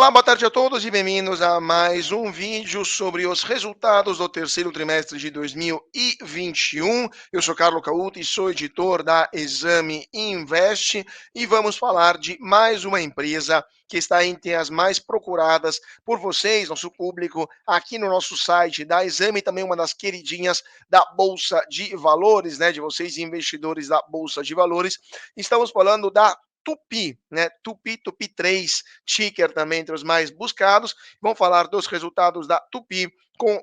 Olá, boa tarde a todos e bem-vindos a mais um vídeo sobre os resultados do terceiro trimestre de 2021. Eu sou Carlo Cauti, sou editor da Exame Invest e vamos falar de mais uma empresa que está entre as mais procuradas por vocês, nosso público, aqui no nosso site da Exame, também uma das queridinhas da Bolsa de Valores, né, de vocês investidores da Bolsa de Valores. Estamos falando da Tupi, né? Tupi 3, ticker também entre os mais buscados. Vamos falar dos resultados da Tupi com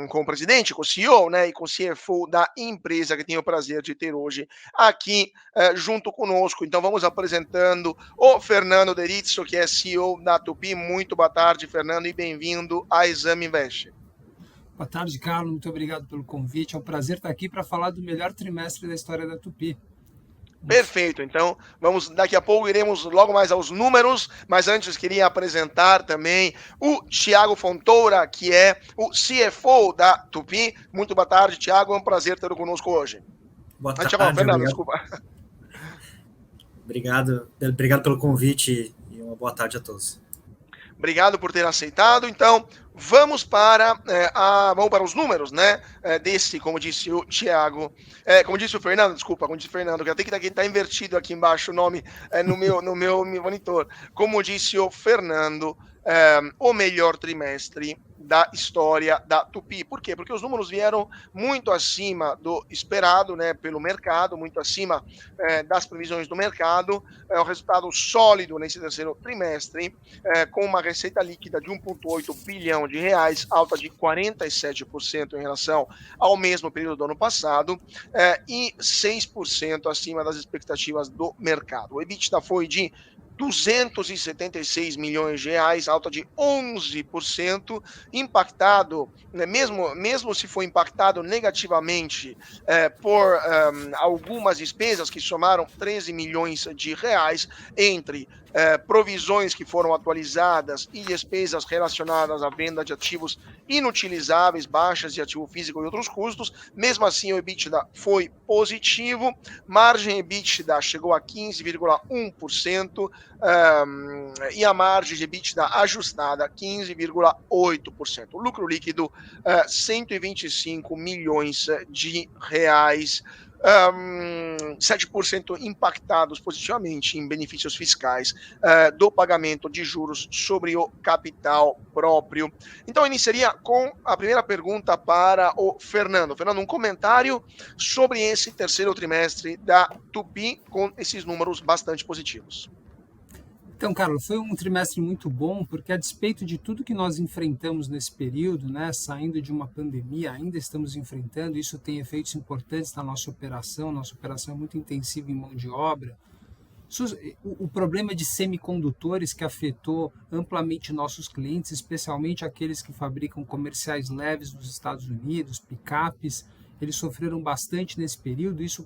com o presidente, com o CEO, né, e com o CFO da empresa que tenho o prazer de ter hoje aqui junto conosco. Então vamos apresentando o Fernando Derizzo, que é CEO da Tupi. Muito boa tarde, Fernando, e bem-vindo à Exame Invest. Boa tarde, Carlos. Muito obrigado pelo convite. É um prazer estar aqui para falar do melhor trimestre da história da Tupi. Perfeito. Então, daqui a pouco iremos logo mais aos números, mas antes queria apresentar também o Thiago Fontoura, que é o CFO da Tupi. Muito boa tarde, Thiago. É um prazer tê-lo conosco hoje. Boa tarde, Thiago, Fernando, obrigado. desculpa. Obrigado pelo convite e uma boa tarde a todos. Obrigado por ter aceitado. Então, vamos para os números, né? Desse, como disse o Thiago, como disse o Fernando, desculpa, como disse o Fernando, que até que tá invertido aqui embaixo o nome no meu monitor. Como disse o Fernando, o melhor trimestre da história da Tupi. Por quê? Porque os números vieram muito acima do esperado, né, pelo mercado, muito acima das previsões do mercado. É um resultado sólido nesse terceiro trimestre, com uma receita líquida de 1,8 bilhão de reais, alta de 47% em relação ao mesmo período do ano passado, e 6% acima das expectativas do mercado. O EBITDA foi de 276 milhões de reais, alta de 11%, impactado, né, mesmo se foi impactado negativamente por algumas despesas que somaram 13 milhões de reais, entre provisões que foram atualizadas e despesas relacionadas à venda de ativos inutilizáveis, baixas de ativo físico e outros custos. Mesmo assim, o EBITDA foi positivo, margem EBITDA chegou a 15,1%, e a margem de EBITDA ajustada 15,8%. O lucro líquido 125 milhões de reais. 7% impactados positivamente em benefícios fiscais do pagamento de juros sobre o capital próprio. Então, eu iniciaria com a primeira pergunta para o Fernando. Fernando, um comentário sobre esse terceiro trimestre da Tupi com esses números bastante positivos. Então, Carlos, foi um trimestre muito bom, porque a despeito de tudo que nós enfrentamos nesse período, né, saindo de uma pandemia, ainda estamos enfrentando, isso tem efeitos importantes na nossa operação é muito intensiva em mão de obra. O problema de semicondutores que afetou amplamente nossos clientes, especialmente aqueles que fabricam comerciais leves nos Estados Unidos, picapes, eles sofreram bastante nesse período, isso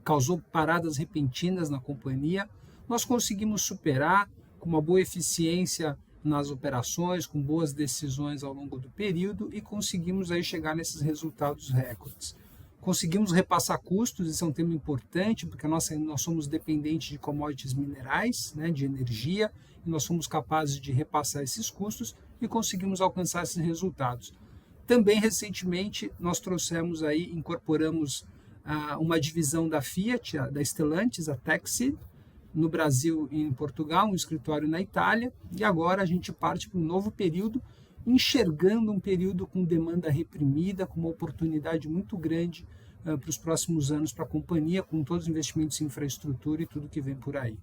causou paradas repentinas na companhia. Nós conseguimos superar com uma boa eficiência nas operações, com boas decisões ao longo do período e conseguimos aí chegar nesses resultados recordes. Conseguimos repassar custos, isso é um tema importante, porque nós somos dependentes de commodities minerais, né, de energia, e nós somos capazes de repassar esses custos e conseguimos alcançar esses resultados. Também, recentemente, nós incorporamos uma divisão da Fiat, da Stellantis, a Texi, no Brasil e em Portugal, um escritório na Itália, e agora a gente parte para um novo período, enxergando um período com demanda reprimida, com uma oportunidade muito grande para os próximos anos para a companhia, com todos os investimentos em infraestrutura e tudo que vem por aí.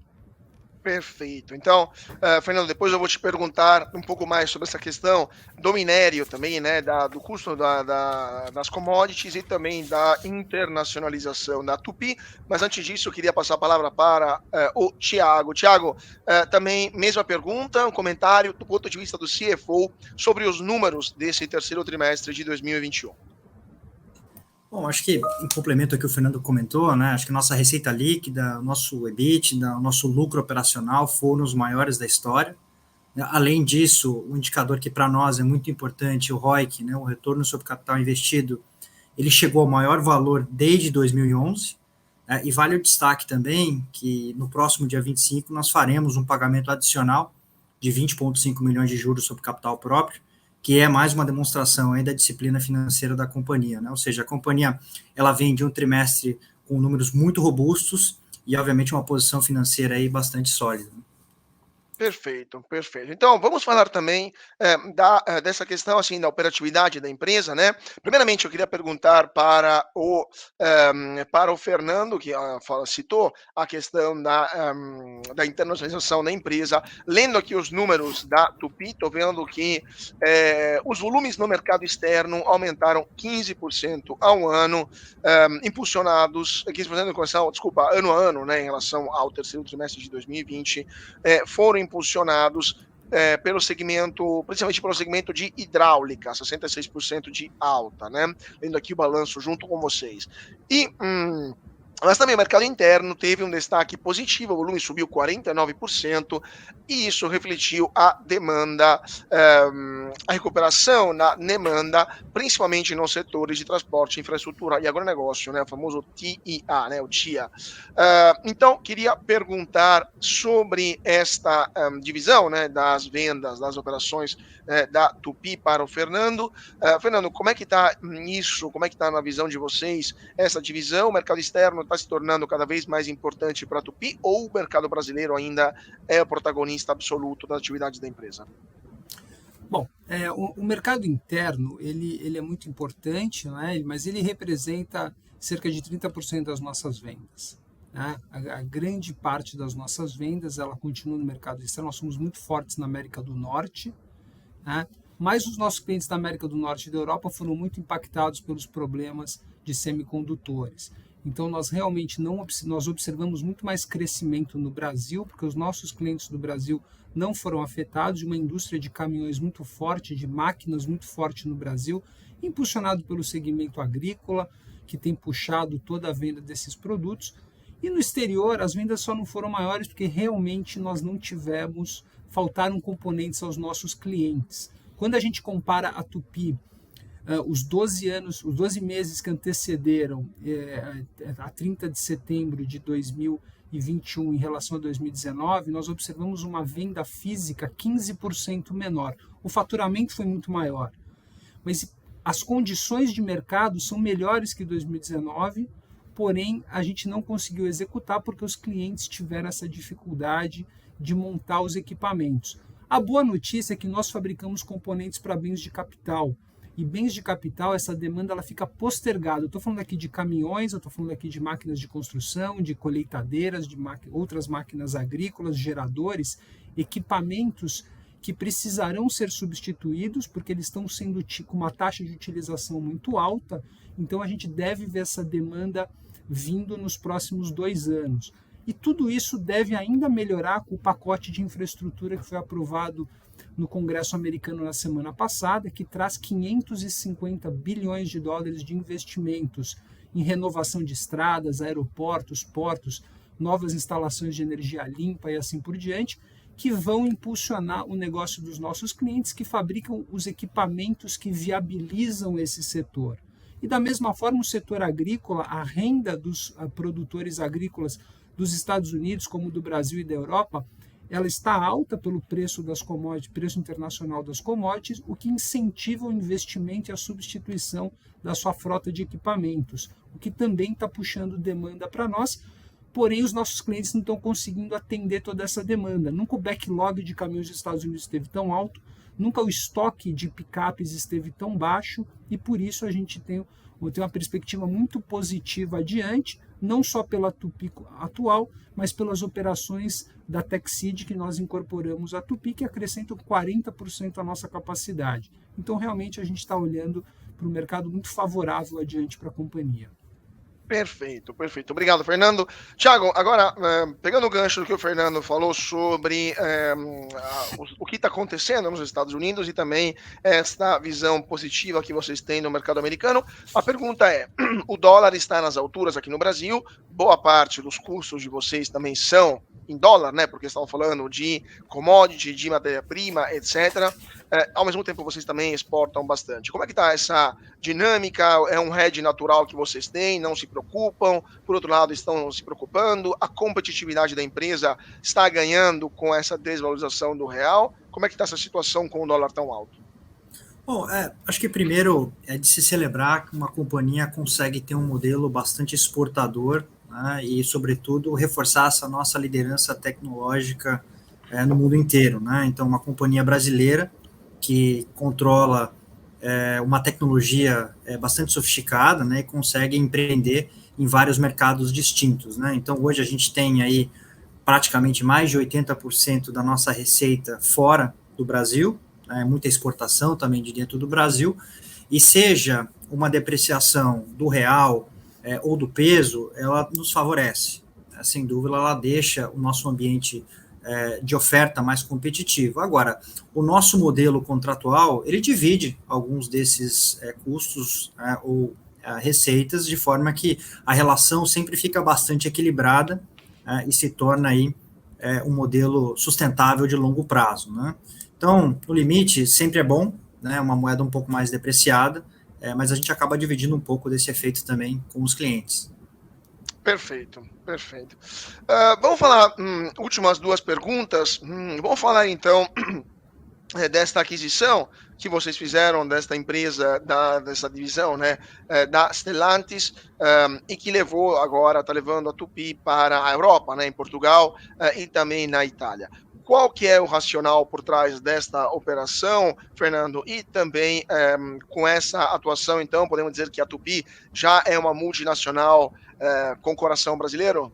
Perfeito. Então, Fernando, depois eu vou te perguntar um pouco mais sobre essa questão do minério também, né, do custo das commodities e também da internacionalização da Tupi. Mas antes disso, eu queria passar a palavra para o Thiago. Thiago, também mesma pergunta, um comentário do ponto de vista do CFO sobre os números desse terceiro trimestre de 2021. Bom, acho que em complemento ao que o Fernando comentou, né, acho que nossa receita líquida, nosso EBITDA, nosso lucro operacional foram os maiores da história. Além disso, um indicador que para nós é muito importante, o ROIC, né, o retorno sobre capital investido, ele chegou ao maior valor desde 2011, e vale o destaque também que no próximo dia 25 nós faremos um pagamento adicional de 20,5 milhões de juros sobre capital próprio, que é mais uma demonstração aí da disciplina financeira da companhia, né? Ou seja, a companhia ela vem de um trimestre com números muito robustos e, obviamente, uma posição financeira aí bastante sólida. Perfeito, perfeito. Então, vamos falar também dessa questão assim da operatividade da empresa, né? Primeiramente, eu queria perguntar para o Fernando, que citou a questão da internacionalização da empresa. Lendo aqui os números da Tupy, estou vendo que os volumes no mercado externo aumentaram 15% ao ano, impulsionados, 15% em relação, desculpa, ano a ano, né, em relação ao terceiro trimestre de 2020, foram impulsionados pelo segmento, principalmente pelo segmento de hidráulica, 66% de alta, né? Lendo aqui o balanço junto com vocês. Mas também o mercado interno teve um destaque positivo, o volume subiu 49%, e isso refletiu a demanda, a recuperação na demanda, principalmente nos setores de transporte, infraestrutura e agronegócio, né, o famoso TIA, né, o TIA. Então, queria perguntar sobre esta divisão, né, das vendas, das operações da Tupy para o Fernando. Fernando, como é que está isso? Como é que está na visão de vocês essa divisão? O mercado externo está se tornando cada vez mais importante para a Tupy, ou o mercado brasileiro ainda é o protagonista absoluto das atividades da empresa? Bom, o mercado interno ele é muito importante, né? Mas ele representa cerca de 30% das nossas vendas. Né? A grande parte das nossas vendas ela continua no mercado externo. Nós somos muito fortes na América do Norte, né? Mas os nossos clientes da América do Norte e da Europa foram muito impactados pelos problemas de semicondutores. Então, nós realmente nós observamos muito mais crescimento no Brasil, porque os nossos clientes do Brasil não foram afetados, e uma indústria de caminhões muito forte, de máquinas muito forte no Brasil, impulsionado pelo segmento agrícola, que tem puxado toda a venda desses produtos. E no exterior, as vendas só não foram maiores porque realmente nós não faltaram componentes aos nossos clientes. Quando a gente compara a Tupy, os 12 meses que antecederam a 30 de setembro de 2021 em relação a 2019, nós observamos uma venda física 15% menor. O faturamento foi muito maior, mas as condições de mercado são melhores que 2019, porém a gente não conseguiu executar porque os clientes tiveram essa dificuldade de montar os equipamentos. A boa notícia é que nós fabricamos componentes para bens de capital. E bens de capital, essa demanda ela fica postergada. Eu estou falando aqui de caminhões, eu estou falando aqui de máquinas de construção, de colheitadeiras, de outras máquinas agrícolas, geradores, equipamentos que precisarão ser substituídos porque eles estão sendo com uma taxa de utilização muito alta. Então a gente deve ver essa demanda vindo nos próximos 2 anos. E tudo isso deve ainda melhorar com o pacote de infraestrutura que foi aprovado no Congresso americano na semana passada, que traz 550 bilhões de dólares de investimentos em renovação de estradas, aeroportos, portos, novas instalações de energia limpa e assim por diante, que vão impulsionar o negócio dos nossos clientes que fabricam os equipamentos que viabilizam esse setor. E da mesma forma, o setor agrícola, a renda dos produtores agrícolas dos Estados Unidos, como do Brasil e da Europa, ela está alta pelo preço das commodities, preço internacional das commodities, o que incentiva o investimento e a substituição da sua frota de equipamentos, o que também está puxando demanda para nós, porém os nossos clientes não estão conseguindo atender toda essa demanda. Nunca o backlog de caminhões dos Estados Unidos esteve tão alto, nunca o estoque de picapes esteve tão baixo, e por isso a gente tem uma perspectiva muito positiva adiante, não só pela Tupy atual, mas pelas operações da Techseed que nós incorporamos à Tupy, que acrescentam 40% à nossa capacidade. Então, realmente, a gente está olhando para um mercado muito favorável adiante para a companhia. Perfeito, perfeito. Obrigado, Fernando. Thiago, agora, pegando o gancho do que o Fernando falou sobre o que está acontecendo nos Estados Unidos e também esta visão positiva que vocês têm no mercado americano, a pergunta é, o dólar está nas alturas aqui no Brasil, boa parte dos custos de vocês também são em dólar, né? Porque estavam falando de commodity, de matéria-prima, etc. ao mesmo tempo vocês também exportam bastante. Como é que está essa dinâmica? É um hedge natural que vocês têm, não se preocupam? Por outro lado, estão se preocupando? A competitividade da empresa está ganhando com essa desvalorização do real? Como é que está essa situação com o dólar tão alto? Bom, acho que primeiro é de se celebrar que uma companhia consegue ter um modelo bastante exportador, né, e, sobretudo, reforçar essa nossa liderança tecnológica no mundo inteiro, né? Então, uma companhia brasileira que controla uma tecnologia bastante sofisticada, né, e consegue empreender em vários mercados distintos, né? Então, hoje a gente tem aí praticamente mais de 80% da nossa receita fora do Brasil, muita exportação também de dentro do Brasil, e seja uma depreciação do real ou do peso, ela nos favorece. Sem dúvida, ela deixa o nosso ambiente de oferta mais competitivo. Agora, o nosso modelo contratual, ele divide alguns desses custos ou receitas, de forma que a relação sempre fica bastante equilibrada e se torna aí um modelo sustentável de longo prazo, né? Então, no limite, sempre é bom, né, uma moeda um pouco mais depreciada, mas a gente acaba dividindo um pouco desse efeito também com os clientes. Perfeito, perfeito. Vamos falar, últimas duas perguntas. Vamos falar então desta aquisição que vocês fizeram desta empresa, dessa divisão, né, da Stellantis, e que levou agora, está levando a Tupy para a Europa, né, em Portugal e também na Itália. Qual que é o racional por trás desta operação, Fernando? E também com essa atuação, então, podemos dizer que a Tupy já é uma multinacional com coração brasileiro?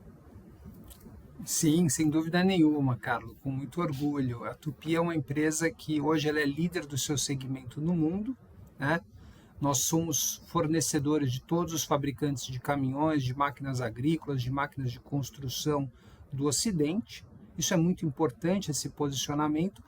Sim, sem dúvida nenhuma, Carlos, com muito orgulho. A Tupy é uma empresa que hoje ela é líder do seu segmento no mundo, né? Nós somos fornecedores de todos os fabricantes de caminhões, de máquinas agrícolas, de máquinas de construção do Ocidente. Isso é muito importante, esse posicionamento,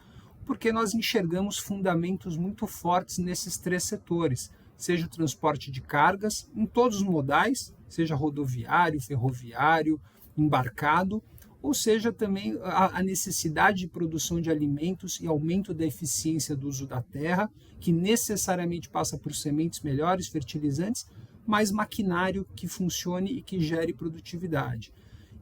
porque nós enxergamos fundamentos muito fortes nesses três setores, seja o transporte de cargas, em todos os modais, seja rodoviário, ferroviário, embarcado, ou seja também a necessidade de produção de alimentos e aumento da eficiência do uso da terra, que necessariamente passa por sementes melhores, fertilizantes, mas maquinário que funcione e que gere produtividade.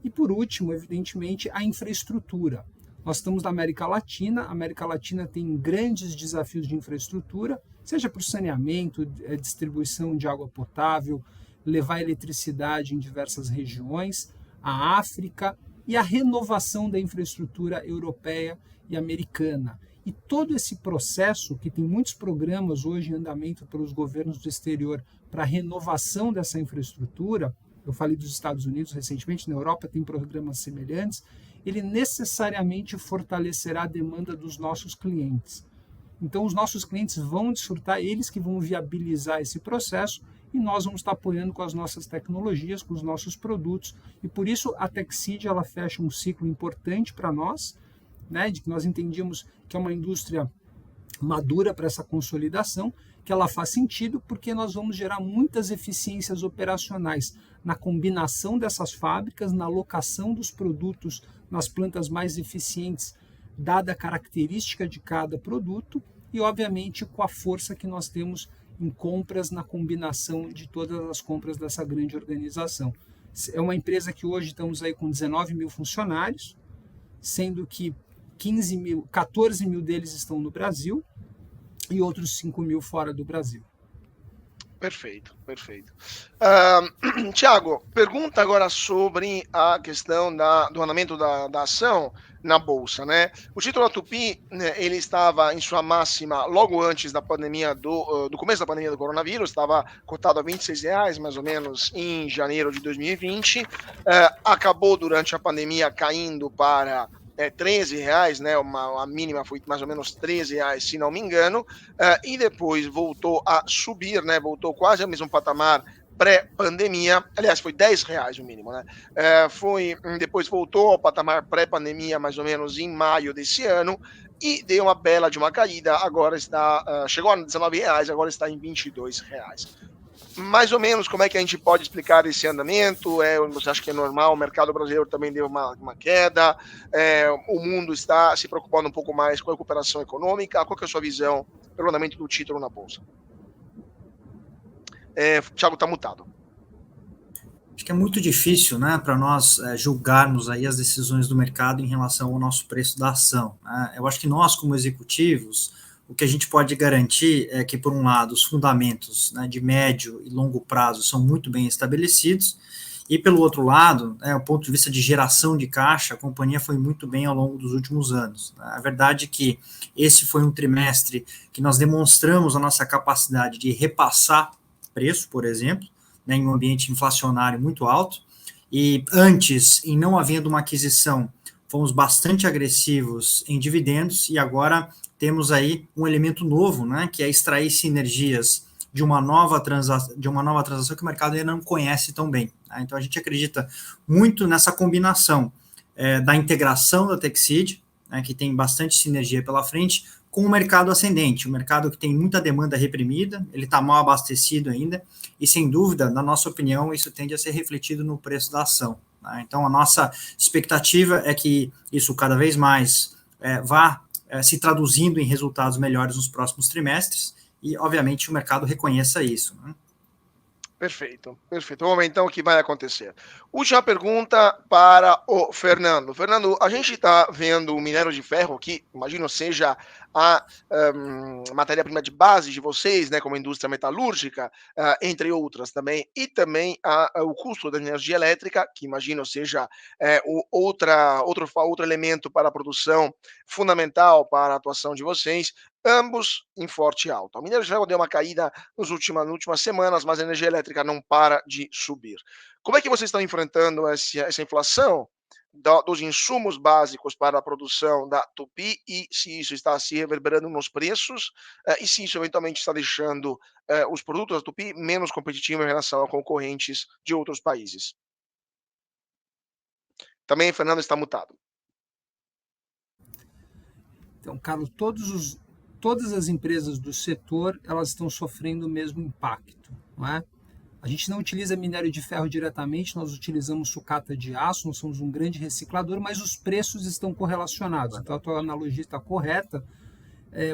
E por último, evidentemente, a infraestrutura. Nós estamos na América Latina, a América Latina tem grandes desafios de infraestrutura, seja para o saneamento, distribuição de água potável, levar eletricidade em diversas regiões, a África e a renovação da infraestrutura europeia e americana. E todo esse processo, que tem muitos programas hoje em andamento pelos governos do exterior para a renovação dessa infraestrutura, eu falei dos Estados Unidos recentemente, na Europa tem programas semelhantes, ele necessariamente fortalecerá a demanda dos nossos clientes. Então, os nossos clientes vão desfrutar, eles que vão viabilizar esse processo, e nós vamos estar apoiando com as nossas tecnologias, com os nossos produtos. E por isso a Texid ela fecha um ciclo importante para nós, né, de que nós entendíamos que é uma indústria madura para essa consolidação, que ela faz sentido porque nós vamos gerar muitas eficiências operacionais na combinação dessas fábricas, na alocação dos produtos nas plantas mais eficientes, dada a característica de cada produto e, obviamente, com a força que nós temos em compras, na combinação de todas as compras dessa grande organização. É uma empresa que hoje estamos aí com 19 mil funcionários, sendo que 14 mil deles estão no Brasil e outros 5 mil fora do Brasil. Perfeito, perfeito. Tiago, pergunta agora sobre a questão do andamento da ação na Bolsa, né? O título da Tupy, né, ele estava em sua máxima logo antes da pandemia, do começo da pandemia do coronavírus, estava cotado a R$26, mais ou menos, em janeiro de 2020, acabou durante a pandemia caindo para R$13, né? A mínima foi mais ou menos R$13, se não me engano, e depois voltou a subir, né? Voltou quase ao mesmo patamar pré-pandemia, aliás, foi R$10 o mínimo, né? Depois voltou ao patamar pré-pandemia, mais ou menos em maio desse ano, e deu uma bela de uma caída, agora chegou a R$19, agora está em R$22. mais ou menos como é que a gente pode explicar esse andamento? Você acha que é normal? O mercado brasileiro também deu uma queda? O mundo está se preocupando um pouco mais com a recuperação econômica? Qual que é a sua visão pelo andamento do título na Bolsa? Thiago está mutado. Acho que é muito difícil, né, para nós julgarmos aí as decisões do mercado em relação ao nosso preço da ação, né? Eu acho que nós, como executivos, o que a gente pode garantir é que, por um lado, os fundamentos, né, de médio e longo prazo são muito bem estabelecidos, e, pelo outro lado, o ponto de vista de geração de caixa, a companhia foi muito bem ao longo dos últimos anos. A verdade é que esse foi um trimestre que nós demonstramos a nossa capacidade de repassar preço, por exemplo, né, em um ambiente inflacionário muito alto, e antes, em não havendo uma aquisição, fomos bastante agressivos em dividendos, e agora temos aí um elemento novo, né, que é extrair sinergias de uma nova transação que o mercado ainda não conhece tão bem. Tá? Então, a gente acredita muito nessa combinação da integração da Teksid, né, que tem bastante sinergia pela frente, com o mercado ascendente, um mercado que tem muita demanda reprimida, ele está mal abastecido ainda, e sem dúvida, na nossa opinião, isso tende a ser refletido no preço da ação. Tá? Então, a nossa expectativa é que isso cada vez mais vá se traduzindo em resultados melhores nos próximos trimestres, e, obviamente, o mercado reconheça isso. Né? Perfeito, perfeito. Vamos ver então o que vai acontecer. Última pergunta para o Fernando. Fernando, a gente está vendo o minério de ferro, que imagino seja a matéria-prima de base de vocês, né, como indústria metalúrgica, entre outras também, e também o custo da energia elétrica, que imagino seja outro elemento para a produção fundamental para a atuação de vocês, ambos em forte alta. O minério de ferro deu uma caída nas últimas semanas, mas a energia elétrica não para de subir. Como é que vocês estão enfrentando essa inflação dos insumos básicos para a produção da Tupi e se isso está se reverberando nos preços e se isso eventualmente está deixando os produtos da Tupi menos competitivos em relação a concorrentes de outros países? Também, Fernando, está mutado. Então, Carlos, todas as empresas do setor, elas estão sofrendo o mesmo impacto, não é? A gente não utiliza minério de ferro diretamente, nós utilizamos sucata de aço, nós somos um grande reciclador, mas os preços estão correlacionados. Então, a tua analogia está correta,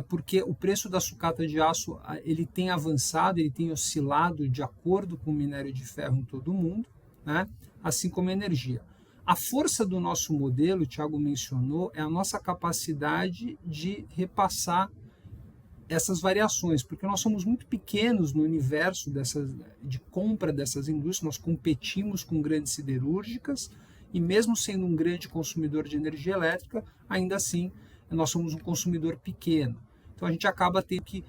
porque o preço da sucata de aço ele tem avançado, ele tem oscilado de acordo com o minério de ferro em todo o mundo, né? Assim como a energia. A força do nosso modelo, o Thiago mencionou, é a nossa capacidade de repassar essas variações, porque nós somos muito pequenos no universo de compra dessas indústrias, nós competimos com grandes siderúrgicas e mesmo sendo um grande consumidor de energia elétrica, ainda assim nós somos um consumidor pequeno. Então a gente acaba tendo que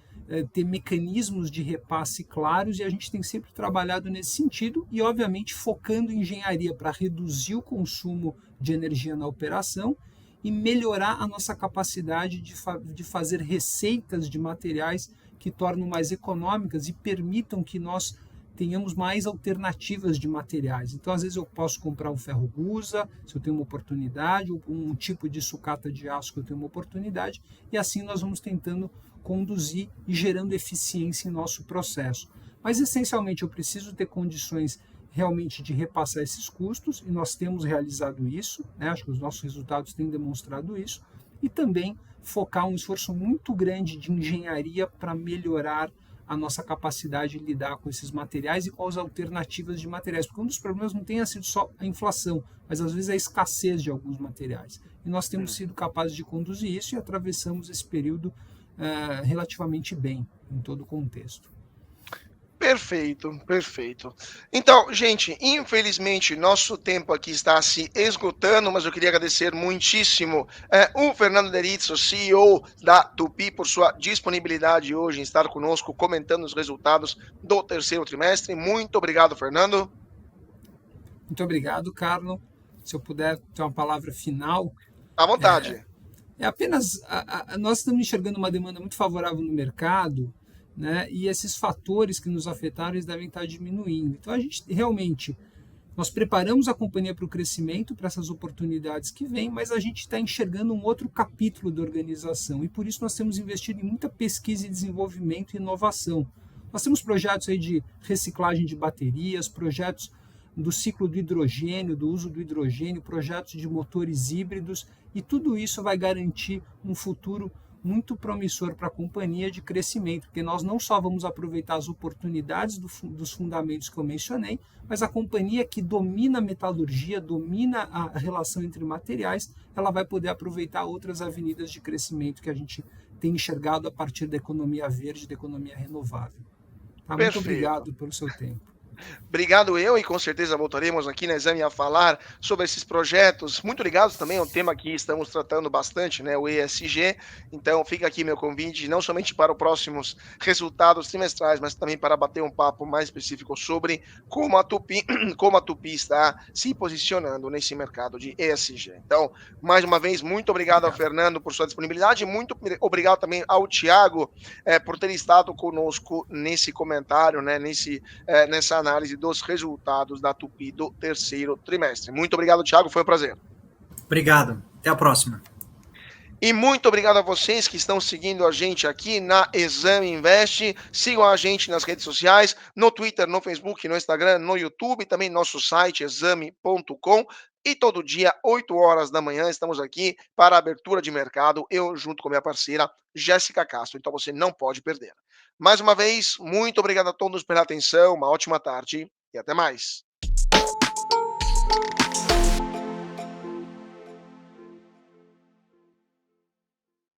ter mecanismos de repasse claros e a gente tem sempre trabalhado nesse sentido e obviamente focando em engenharia para reduzir o consumo de energia na operação e melhorar a nossa capacidade de fazer receitas de materiais que tornem mais econômicas e permitam que nós tenhamos mais alternativas de materiais. Então, às vezes eu posso comprar um ferro gusa, se eu tenho uma oportunidade, ou um tipo de sucata de aço que eu tenho uma oportunidade, e assim nós vamos tentando conduzir e gerando eficiência em nosso processo. Mas, essencialmente, eu preciso ter condições realmente de repassar esses custos, e nós temos realizado isso, né? Acho que os nossos resultados têm demonstrado isso, e também focar um esforço muito grande de engenharia para melhorar a nossa capacidade de lidar com esses materiais e com as alternativas de materiais, porque um dos problemas não tem sido só a inflação, mas às vezes a escassez de alguns materiais. E nós temos sido capazes de conduzir isso e atravessamos esse período relativamente bem, em todo o contexto. Perfeito, perfeito. Então, gente, infelizmente nosso tempo aqui está se esgotando, mas eu queria agradecer muitíssimo o Fernando Derizzo, CEO da Tupi, por sua disponibilidade hoje em estar conosco comentando os resultados do terceiro trimestre. Muito obrigado, Fernando. Muito obrigado, Carlos. Se eu puder ter uma palavra final. À vontade. Apenas, nós estamos enxergando uma demanda muito favorável no mercado, né? E esses fatores que nos afetaram eles devem estar diminuindo. Então a gente realmente nós preparamos a companhia para o crescimento, para essas oportunidades que vêm, mas a gente está enxergando um outro capítulo da organização e por isso nós temos investido em muita pesquisa e desenvolvimento e inovação. Nós temos projetos aí de reciclagem de baterias, projetos do ciclo do hidrogênio, do uso do hidrogênio, projetos de motores híbridos, e tudo isso vai garantir um futuro muito promissor para a companhia de crescimento, porque nós não só vamos aproveitar as oportunidades dos fundamentos que eu mencionei, mas a companhia que domina a metalurgia, domina a relação entre materiais, ela vai poder aproveitar outras avenidas de crescimento que a gente tem enxergado a partir da economia verde, da economia renovável. Tá? Muito obrigado pelo seu tempo. Obrigado eu, e com certeza voltaremos aqui na Exame a falar sobre esses projetos, muito ligados também ao tema que estamos tratando bastante, né, o ESG. Então fica aqui meu convite, não somente para os próximos resultados trimestrais, mas também para bater um papo mais específico sobre como a Tupy, como a Tupy está se posicionando nesse mercado de ESG. Então, mais uma vez, muito obrigado ao Fernando por sua disponibilidade, muito obrigado também ao Thiago por ter estado conosco nesse comentário, né, nessa análise dos resultados da Tupy do terceiro trimestre. Muito obrigado, Thiago, foi um prazer. Obrigado, até a próxima. E muito obrigado a vocês que estão seguindo a gente aqui na Exame Invest. Sigam a gente nas redes sociais, no Twitter, no Facebook, no Instagram, no YouTube, também nosso site exame.com. E todo dia, 8 horas da manhã, estamos aqui para a abertura de mercado, eu junto com minha parceira Jéssica Castro. Então você não pode perder. Mais uma vez, muito obrigado a todos pela atenção, uma ótima tarde e até mais.